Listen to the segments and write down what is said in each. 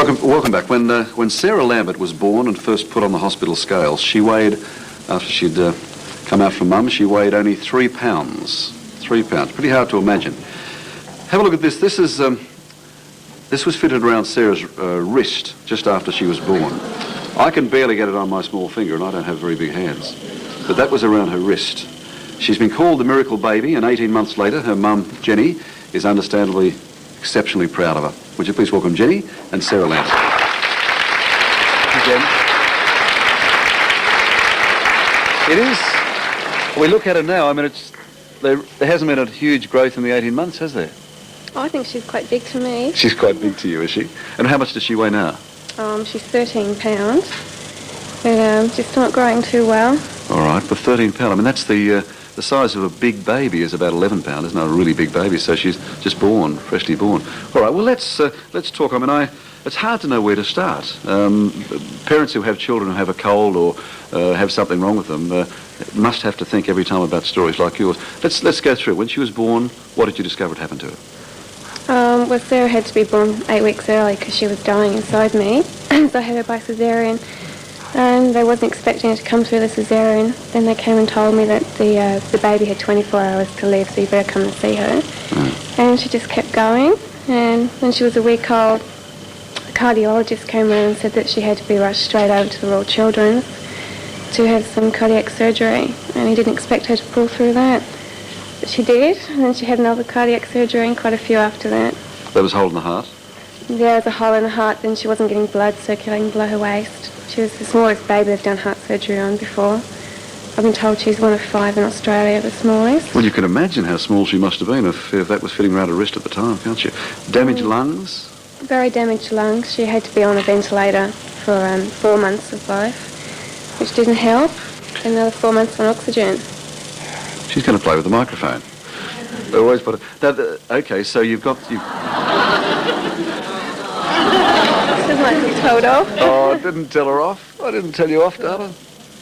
Welcome back. When Sarah Lambert was born and first put on the hospital scales, she weighed, after she'd come out from mum, she weighed only 3 pounds. 3 pounds. Pretty hard to imagine. Have a look at this. This was fitted around Sarah's wrist just after she was born. I can barely get it on my small finger, and I don't have very big hands. But that was around her wrist. She's been called the miracle baby, and 18 months later, her mum, Jenny, is understandably exceptionally proud of her. Would you please welcome Jenny and Sarah Lambert. Thank you, Jen. It is, we look at it now, I mean, there hasn't been a huge growth in the 18 months, has there? Oh, I think she's quite big to me. She's quite big to you, is she? And how much does she weigh now? She's 13 pounds, but just not growing too well. All right, but 13 pounds, I mean, that's the size of a big baby is about 11 pounds, isn't it? A really big baby, so she's just born, freshly born. All right, well, let's talk. I mean, it's hard to know where to start. Parents who have children who have a cold or have something wrong with them must have to think every time about stories like yours. Let's go through it. When she was born, what did you discover had happened to her? Well, Sarah had to be born 8 weeks early because she was dying inside me, so I had her by caesarean. And they wasn't expecting her to come through the caesarean. Then they came and told me that the baby had 24 hours to live, so you better come and see her. And she just kept going. And when she was a week old, the cardiologist came around and said that she had to be rushed straight over to the Royal Children's to have some cardiac surgery. And he didn't expect her to pull through that. But she did, and then she had another cardiac surgery and quite a few after that. There was a hole in the heart? Yeah, there was a hole in the heart, then she wasn't getting blood circulating below her waist. She was the smallest baby they've done heart surgery on before. I've been told she's one of 5 in Australia, the smallest. Well, you can imagine how small she must have been if that was fitting around her wrist at the time, can't you? Damaged lungs? Very damaged lungs. She had to be on a ventilator for 4 months of life, which didn't help. And another 4 months on oxygen. She's going to play with the microphone. They always put it. Okay, so you've got... This might be told off. Oh, I didn't tell her off. I didn't tell you off, darling.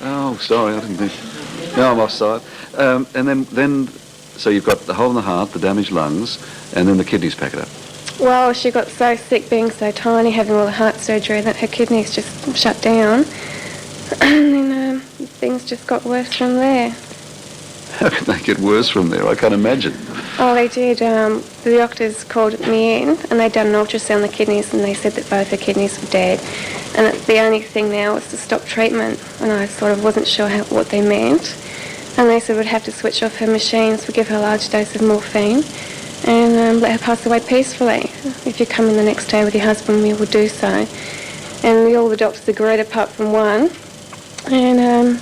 Oh, sorry, I didn't think. No, I'm offside. And then, so you've got the hole in the heart, the damaged lungs, and then the kidneys pack it up. Well, she got so sick being so tiny, having all the heart surgery, that her kidneys just shut down. And then things just got worse from there. How can they get worse from there? I can't imagine. Oh, they did. The doctors called me in and they'd done an ultrasound on the kidneys and they said that both her kidneys were dead. And the only thing now was to stop treatment. And I sort of wasn't sure what they meant. And they said we'd have to switch off her machines, we'd give her a large dose of morphine and let her pass away peacefully. If you come in the next day with your husband, we will do so. And all the doctors agreed apart from one. And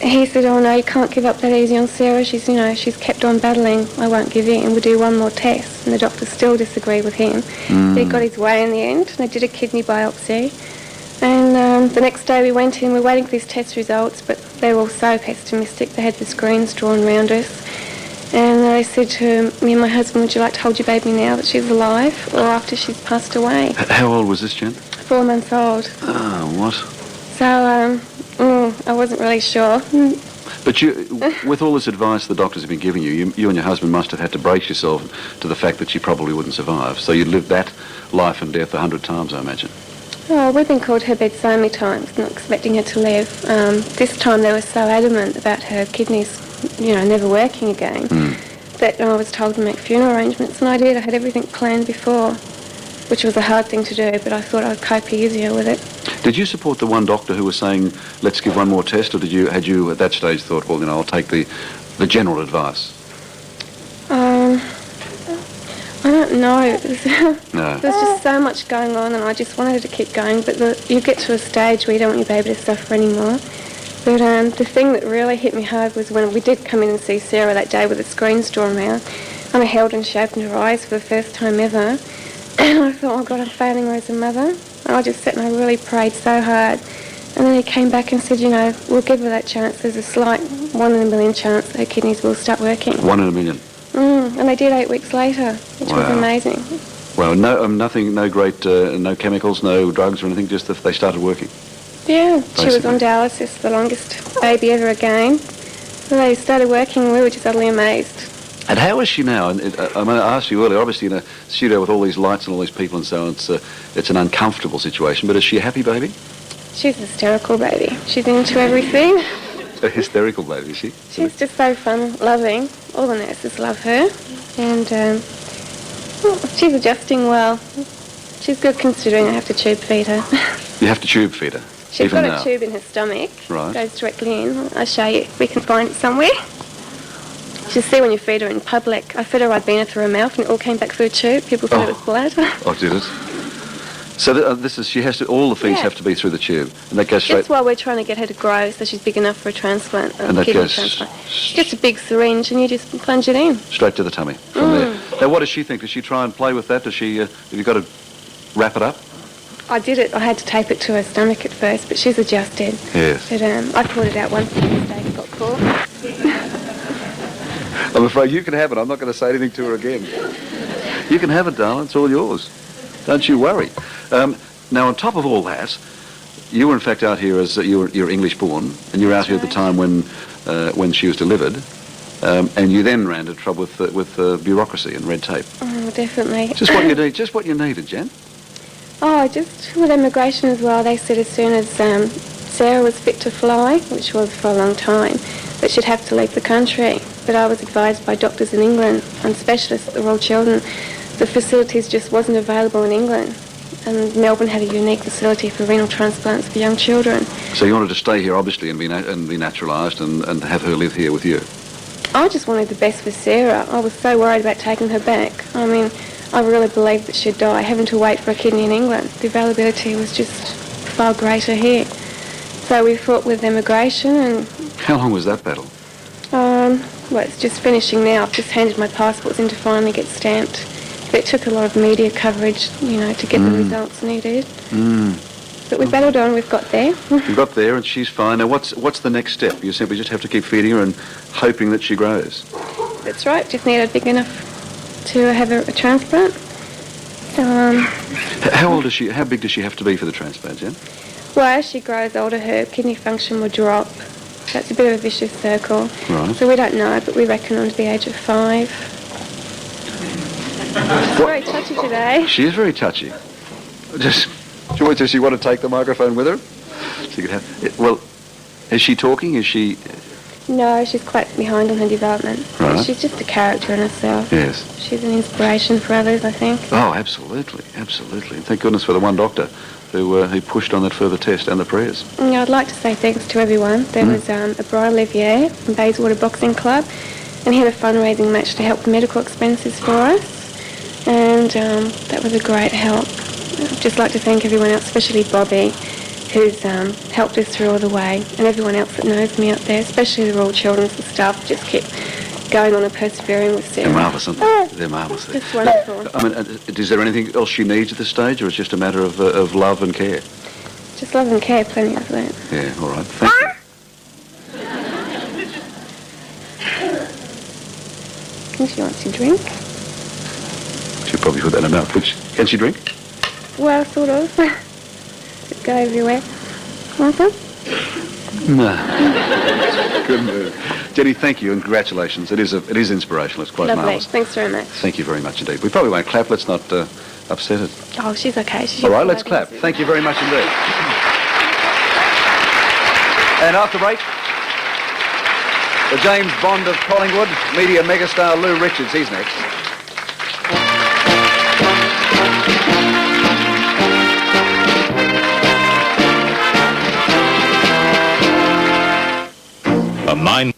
he said, oh no, you can't give up that easy on Sarah. She's kept on battling. I won't give in. We'll do one more test. And the doctors still disagree with him. He got his way in the end. They did a kidney biopsy. And the next day we went in, we're waiting for these test results, but they were all so pessimistic. They had the screens drawn around us. And they said to me and my husband, would you like to hold your baby now that she's alive or after she's passed away? How old was this, Jen? 4 months old. Oh, what? So, I wasn't really sure. But you, with all this advice the doctors have been giving you and your husband must have had to brace yourself to the fact that she probably wouldn't survive. So you'd lived that life and death 100 times, I imagine. Oh, we've been called to her bed so many times, not expecting her to live. This time they were so adamant about her kidneys, never working again, that I was told to make funeral arrangements, and I did. I had everything planned before, which was a hard thing to do, but I thought I'd cope easier with it. Did you support the one doctor who was saying, let's give one more test, or had you at that stage thought, well, I'll take the general advice? I don't know. No. There's just so much going on, and I just wanted to keep going, but you get to a stage where you don't want your baby to suffer anymore. But the thing that really hit me hard was when we did come in and see Sarah that day with the screens drawn around, and I held and she opened her eyes for the first time ever, and I thought, oh God, I'm failing her as a mother. And I just sat and I really prayed so hard. And then he came back and said, we'll give her that chance. There's a slight 1 in a million chance that her kidneys will start working. 1 in a million? And they did 8 weeks later, which was amazing. Well, nothing, no chemicals, no drugs or anything, just if they started working? Yeah, basically. She was on dialysis, the longest baby ever again. So they started working and we were just utterly amazed. And how is she now? And I asked you earlier, obviously in a studio with all these lights and all these people and so on, it's an uncomfortable situation, but is she a happy baby? She's a hysterical baby. She's into everything. A hysterical baby, is she? She's just so fun, loving. All the nurses love her. And she's adjusting well. She's good considering I have to tube feed her. You have to tube feed her? She's even got now. a tube in her stomach. Right. Goes directly in. I'll show you if we can find it somewhere. She'll see when you feed her in public. I fed her Ribena through her mouth and it all came back through a tube. People thought it was blood. Oh, did it? So she has to, all the feeds have to be through the tube, and that goes straight. That's why we're trying to get her to grow so she's big enough for a transplant, and that kidney goes transplant. Just a big syringe and you just plunge it in. Straight to the tummy from there. Now, what does she think? Does she try and play with that? Does she? Have you got to wrap it up? I did it. I had to tape it to her stomach at first, but she's adjusted. Yes. But I pulled it out once the mistake got caught. I'm afraid you can have it. I'm not going to say anything to her again. You can have it, darling. It's all yours. Don't you worry. Now, on top of all that, you were in fact out here as you're English born, and you were out here at the time when she was delivered, and you then ran into trouble with bureaucracy and red tape. Oh, definitely. Just what you need. Just what you needed, Jen. Oh, just with immigration as well. They said as soon as Sarah was fit to fly, which was for a long time, that she'd have to leave the country. But I was advised by doctors in England and specialists at the Royal Children, the facilities just wasn't available in England. And Melbourne had a unique facility for renal transplants for young children. So you wanted to stay here, obviously, and be naturalised and have her live here with you? I just wanted the best for Sarah. I was so worried about taking her back. I mean, I really believed that she'd die, having to wait for a kidney in England. The availability was just far greater here. So we fought with immigration and... How long was that battle? Well, it's just finishing now. I've just handed my passports in to finally get stamped. But it took a lot of media coverage, to get the results needed. But we battled on, we've got there. You've got there and she's fine. Now what's the next step? You simply just have to keep feeding her and hoping that she grows. That's right, just need her big enough to have a transplant. How big does she have to be for the transplant, Jen? Well, as she grows older, her kidney function will drop. That's a bit of a vicious circle. Right. So we don't know, but we reckon under the age of 5. She's very touchy today. She is very touchy. Does she want to take the microphone with her? She could have. Well, is she talking? Is she? No, she's quite behind on her development. Right. She's just a character in herself. Yes. She's an inspiration for others, I think. Oh, absolutely, absolutely. And thank goodness for the one doctor who pushed on that further test and the prayers. Yeah, I'd like to say thanks to everyone. There was a Brian Olivier from Bayswater Boxing Club, and he had a fundraising match to help the medical expenses for us, and that was a great help. I'd just like to thank everyone else, especially Bobby, who's helped us through all the way, and everyone else that knows me out there, especially the Royal Children's and staff, just keep going on and persevering with Sarah. They're marvellous, aren't they? They're marvellous. It's wonderful. I mean, is there anything else she needs at this stage, or it's just a matter of love and care? Just love and care, plenty of that. Yeah, all right. Thank you. I think she wants to drink. She'll probably put that in her mouth. Can she drink? Well, sort of. Just go everywhere. Want some? No. Good move. Jenny, thank you and congratulations. It is inspirational. It's quite Lovely. marvellous. Thanks very much. Thank you very much indeed. We probably won't clap. Let's not upset her. Oh, she's okay. She's All right, let's clap. Thank you very much indeed. And after break, the James Bond of Collingwood, media megastar Lou Richards. He's next. A mind